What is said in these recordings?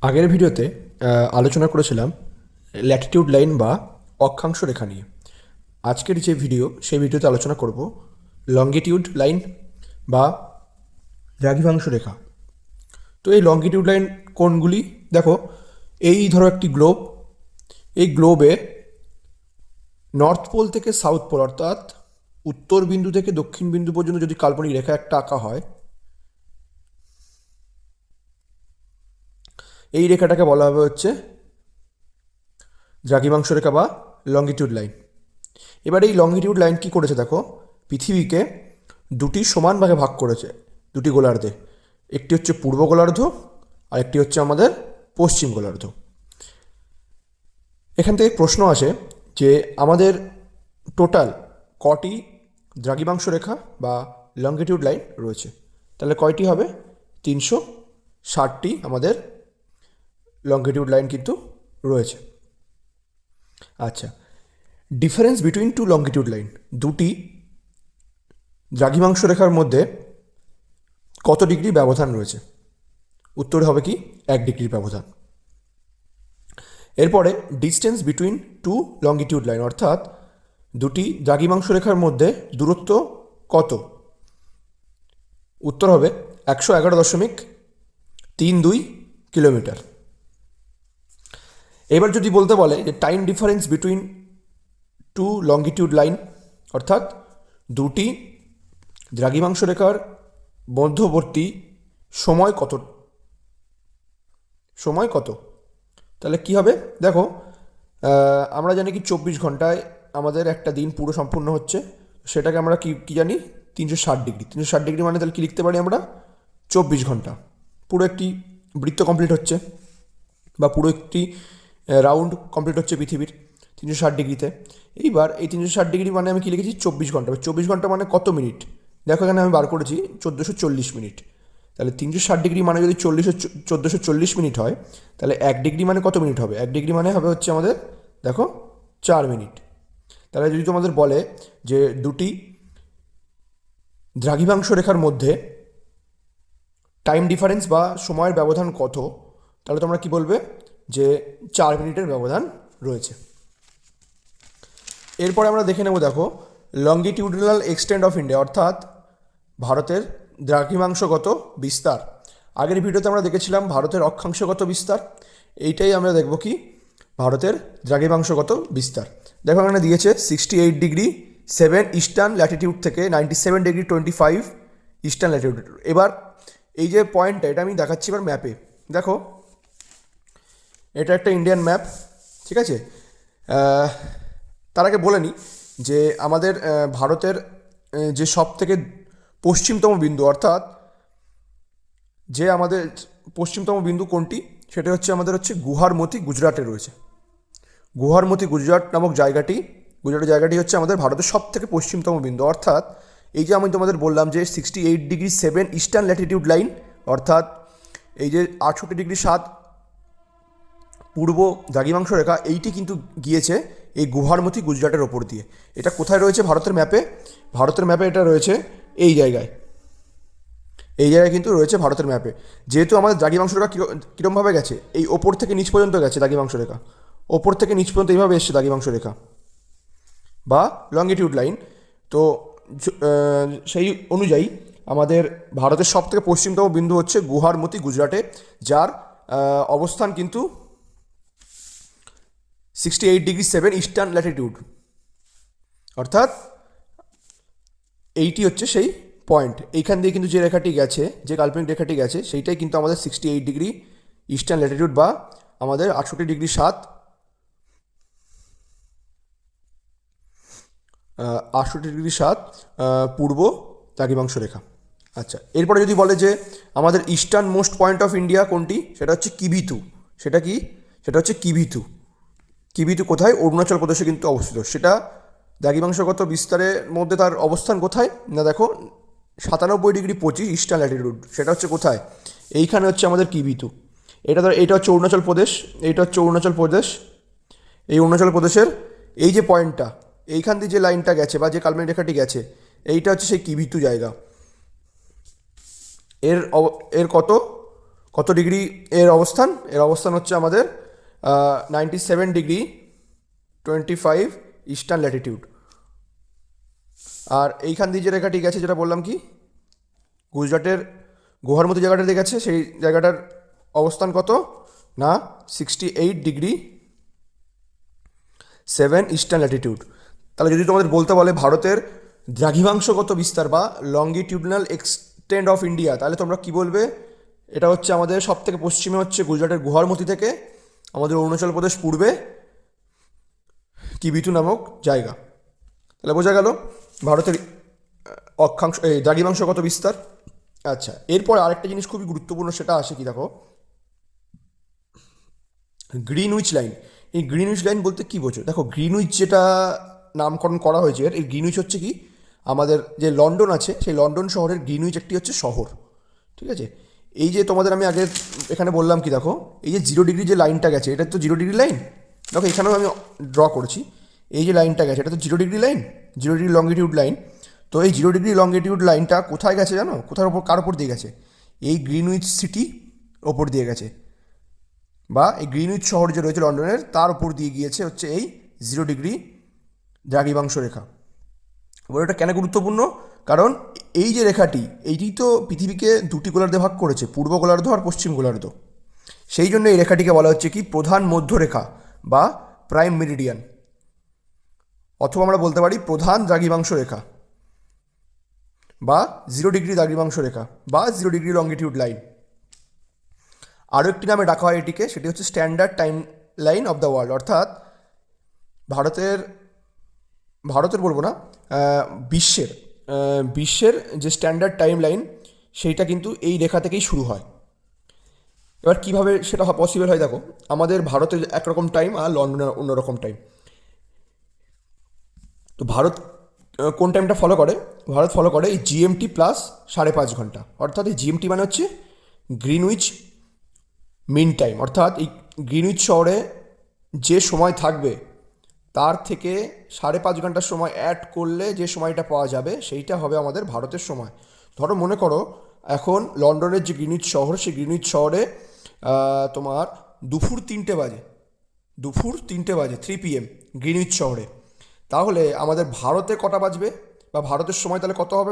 আগের ভিডিওতে আলোচনা করেছিলাম ল্যাটিটিউড লাইন বা অক্ষাংশ রেখা নিয়ে। আজকের যে ভিডিও সেই ভিডিওতে আলোচনা করব লঙ্গিটিউড লাইন বা দ্রাঘিমাংশ রেখা। তো এই লঙ্গিটিউড লাইন কোনগুলি? দেখো, এই ধরো একটি গ্লোব। এই গ্লোবে নর্থ পোল থেকে সাউথ পোল অর্থাৎ উত্তর বিন্দু থেকে দক্ষিণ বিন্দু পর্যন্ত যদি কাল্পনিক রেখা একটা আঁকা হয়, এই রেখাটাকে বলা হবে হচ্ছে দ্রাঘিমাংশ রেখা বা লঙ্গিটিউড লাইন। এবার এই লঙ্গিটিউড লাইন কি করেছে দেখো, পৃথিবীকে দুটি সমান ভাগে ভাগ করেছে, দুটি গোলার্ধে। একটি হচ্ছে পূর্ব গোলার্ধ আর একটি হচ্ছে আমাদের পশ্চিম গোলার্ধ। এখান থেকে প্রশ্ন আসে যে আমাদের টোটাল কটি দ্রাঘিমাংশ রেখা বা লঙ্গিটিউড লাইন রয়েছে? তাহলে কয়টি হবে? 360টি আমাদের লঙ্গিটিউড লাইন কিন্তু রয়েছে। আচ্ছা, difference between two longitude line, দুটি দ্রাঘিমাংশ রেখার মধ্যে কত ডিগ্রি ব্যবধান রয়েছে? উত্তর হবে কি 1 ডিগ্রির ব্যবধান। এরপরে distance between two longitude line, অর্থাৎ দুটি দ্রাঘিমাংশ রেখার মধ্যে দূরত্ব কত? উত্তর হবে 111.32 কিলোমিটার। এবার যদি বলতে বলে যে time difference between two longitude line, অর্থাৎ দুটি দ্রাঘিমাংশ রেখার মধ্যবর্তী সময় কত, সময় কত? তাহলে কি হবে দেখো, আমরা জানি কি 24 ঘন্টায় আমাদের একটা দিন পুরো সম্পূর্ণ হচ্ছে। সেটাকে আমরা কি কি জানি? 360 ডিগ্রি। 360 ডিগ্রি মানে তাহলে কি লিখতে পারি আমরা? 24 ঘন্টা পুরো একটি বৃত্ত কমপ্লিট হচ্ছে, বা পুরো একটি রাউন্ড কমপ্লিট হচ্ছে পৃথিবীর 360 ডিগ্রিতে। এইবার এই 360 ডিগ্রি মানে আমি কি লিখেছি? 24 ঘন্টা। 24 ঘন্টা মানে কত মিনিট? দেখো এখানে আমি বার করেছি 1440 মিনিট। তাহলে 360 ডিগ্রি মানে যদি 1440 মিনিট হয়, তাহলে 1 ডিগ্রি মানে কত মিনিট হবে? 1 ডিগ্রি মানে হবে হচ্ছে আমাদের, দেখো, 4 মিনিট। তাহলে যদি তোমাদের বলে যে দুটি দ্রাঘিমাংশ রেখার মধ্যে টাইম ডিফারেন্স বা সময়ের ব্যবধান কত, তাহলে তোমরা কি বলবে? যে 4 মিনিটের ব্যবধান রয়েছে। এরপরে আমরা দেখে নেব, দেখো, লঙ্গিটিউডিনাল এক্সটেন্ট অফ ইন্ডিয়া, অর্থাৎ ভারতের দ্রাঘিমাংশগত বিস্তার। আগের ভিডিওতে আমরা দেখেছিলাম ভারতের অক্ষাংশগত বিস্তার, এইটাই আমরা দেখব কি ভারতের দ্রাঘিমাংশগত বিস্তার। দেখো এখানে দিয়েছে 68°7 ইস্টার্ন ল্যাটিটিউড থেকে 97°25 ইস্টার্ন ল্যাটিটিউড। এবার এই যে পয়েন্টটা, এটা আমি দেখাচ্ছি এবার ম্যাপে। দেখো, এটা একটা ইন্ডিয়ান ম্যাপ, ঠিক আছে? তার আগে বলে নিই যে আমাদের ভারতের যে সব থেকে পশ্চিমতম বিন্দু, অর্থাৎ যে আমাদের পশ্চিমতম বিন্দু কোনটি, সেটা হচ্ছে আমাদের হচ্ছে গুহারমতি, গুজরাটে রয়েছে। গুহারমতি গুজরাট নামক জায়গাটি, গুজরাটের জায়গাটি হচ্ছে আমাদের ভারতের সব থেকে পশ্চিমতম বিন্দু। অর্থাৎ এই যে আমি তোমাদের বললাম যে 68°7 ইস্টার্ন ল্যাটিটিউড লাইন, অর্থাৎ এই যে 68°7 পূর্ব দ্রাঘিমাংশ রেখা, এইটি কিন্তু গিয়েছে এই গুহারমতি গুজরাটের ওপর দিয়ে। এটা কোথায় রয়েছে ভারতের ম্যাপে? ভারতের ম্যাপে এটা রয়েছে এই জায়গায়, এই জায়গায় কিন্তু রয়েছে ভারতের ম্যাপে। যেহেতু আমাদের দ্রাঘিমাংশ রেখা কীরকমভাবে গেছে, এই ওপর থেকে নিচ পর্যন্ত গেছে দ্রাঘিমাংশ রেখা, ওপর থেকে নিচ পর্যন্ত এইভাবে এসছে দ্রাঘিমাংশ রেখা বা লঙ্গিটিউড লাইন। তো সেই অনুযায়ী আমাদের ভারতের সব থেকে পশ্চিমতম বিন্দু হচ্ছে গুহারমতি গুজরাটে, যার অবস্থান কিন্তু 68°7 ইস্টার্ন ল্যাটিটিউড, অর্থাৎ এইটি হচ্ছে সেই পয়েন্ট। এইখান দিয়ে কিন্তু যে রেখাটি গেছে, যে কাল্পনিক রেখাটি গেছে, সেইটাই কিন্তু আমাদের 68° ইস্টার্ন ল্যাটিটিউড বা আমাদের 68°7 68°7 পূর্ব দ্রাঘিমাংশ রেখা। আচ্ছা, এরপরে যদি বলে যে আমাদের eastern most point of India কোনটি, সেটা হচ্ছে কিবিথু। সেটা কি? সেটা হচ্ছে কিবিথু। কিবিথু কোথায়? অরুণাচল প্রদেশে কিন্তু অবস্থিত। সেটা দ্রাঘিমাংশগত বিস্তারের মধ্যে তার অবস্থান কোথায় না, দেখো, 97°25 ইস্টার্ন ল্যাটিটিউড। সেটা হচ্ছে কোথায়? এইখানে হচ্ছে আমাদের কিবিথু। এটা হচ্ছে অরুণাচল প্রদেশ, এইটা হচ্ছে অরুণাচল প্রদেশ। এই অরুণাচল প্রদেশের এই যে পয়েন্টটা, এইখান দিয়ে যে লাইনটা গেছে বা যে কাল্পনিক রেখাটি গেছে, এইটা হচ্ছে সেই কিবিথু জায়গা। এর এর কত ডিগ্রি এর অবস্থান? এর অবস্থান হচ্ছে আমাদের 97°25' ইস্টার্ন ল্যাটিটিউড। আর এইখান দিয়ে যে রেখাটি গেছে, যেটা বললাম কি গুজরাটের গুহার জায়গাটা দিয়ে গেছে, সেই জায়গাটার অবস্থান কত না 68°7' ইস্টার্ন ল্যাটিটিউড। তাহলে যদি তোমাদের বলতে বলে ভারতের দ্রাঘিমাংশগত বিস্তার বা লঙ্গিটিউডনাল এক্সটেন্ড অফ ইন্ডিয়া, তাহলে তোমরা কি বলবে? এটা হচ্ছে আমাদের সব থেকে পশ্চিমে হচ্ছে গুজরাটের গুহারমতি থেকে আমাদের অরুণাচল প্রদেশ পূর্বে কিবিথু নামক জায়গা। তাহলে বোঝা গেল ভারতের অক্ষাংশ এই দ্রাঘিমাংশগত বিস্তার। আচ্ছা, এরপর আরেকটা জিনিস খুবই গুরুত্বপূর্ণ, সেটা আসে কি দেখো, গ্রিনউইচ লাইন। এই গ্রিনউইচ লাইন বলতে কী বোঝো? দেখো, গ্রিনউইচ যেটা নামকরণ করা হয়েছে, এই গ্রিনউইচ হচ্ছে কি আমাদের যে লন্ডন আছে, সেই লন্ডন শহরের গ্রিনউইচ একটি হচ্ছে শহর, ঠিক আছে? এই যে তোমাদের আমি আগে এখানে বললাম কি দেখো, এই যে 0° যে লাইনটা গেছে, এটা তো 0° লাইন। দেখো এখানেও আমি ড্র করেছি, এই যে লাইনটা গেছে এটা তো 0° লাইন, 0° লঙ্গিটিউড লাইন। তো এই 0° লঙ্গিটিউড লাইনটা কোথায় গেছে জানো? কোথার ওপর, কার ওপর দিয়ে গেছে? এই গ্রিনউইচ সিটি ওপর দিয়ে গেছে, বা এই গ্রিনউইচ শহর যে রয়েছে লন্ডনের, তার উপর দিয়ে গিয়েছে হচ্ছে এই 0° দ্রাঘিমাংশ রেখা। এবার এটা কেন গুরুত্বপূর্ণ? কারণ এই যে রেখাটি, এইটি তো পৃথিবীকে দুটি গোলার্ধে ভাগ করেছে, পূর্ব গোলার্ধ আর পশ্চিম গোলার্ধ। সেই জন্য এই রেখাটিকে বলা হচ্ছে কি প্রধান মধ্যরেখা বা প্রাইম মেরিডিয়ান, অথবা আমরা বলতে পারি প্রধান দ্রাঘিমাংশ রেখা বা 0° দ্রাঘিমাংশ রেখা বা 0° লঙ্গিটিউড লাইন। আরও একটি নামে ডাকা হয় এটিকে, সেটি হচ্ছে standard time line of the world. অর্থাৎ ভারতের বলবো না, বিশ্বের যে স্ট্যান্ডার্ড টাইম লাইন, সেইটা কিন্তু এই রেখা থেকেই শুরু হয়। এবার কীভাবে সেটা পসিবল হয় দেখো, আমাদের ভারতের একরকম টাইম আর লন্ডনের অন্যরকম টাইম। তো ভারত কোন টাইমটা ফলো করে? ভারত ফলো করে এই GMT প্লাস 5.5 ঘন্টা। অর্থাৎ এই GMT মানে হচ্ছে গ্রিনউইচ মিন টাইম। অর্থাৎ এই গ্রিনউইচ শহরে যে সময় থাকবে তার থেকে 5.5 ঘন্টার সময় অ্যাড করলে যে সময়টা পাওয়া যাবে, সেইটা হবে আমাদের ভারতের সময়। ধরো মনে করো এখন লন্ডনের যে গ্রিনউইচ শহর, সেই গ্রিনউইচ শহরে তোমার দুপুর 3টে বাজে, 3 PM গ্রিনউইচ শহরে। তাহলে আমাদের ভারতে কটা বাজবে বা ভারতের সময় তাহলে কত হবে?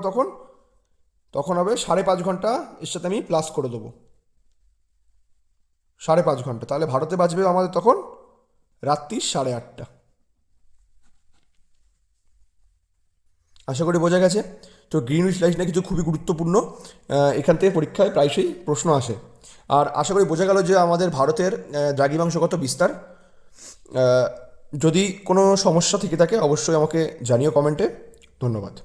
তখন হবে 5.5 ঘন্টা, এর সাথে আমি প্লাস করে দেবো 5.5 ঘন্টা। তাহলে ভারতে বাজবে আমাদের তখন রাত্রি 8:30। আশা করি বোঝা গেছে। তো গ্রিনউইচ লাইনটা কিছু খুবই গুরুত্বপূর্ণ, এখান থেকে পরীক্ষায় প্রায়শই প্রশ্ন আসে। আর আশা করি বোঝা গেল যে আমাদের ভারতের দ্রাঘিমাংশগত বিস্তার। যদি কোনো সমস্যা থেকে থাকে অবশ্যই আমাকে জানিও কমেন্টে। ধন্যবাদ।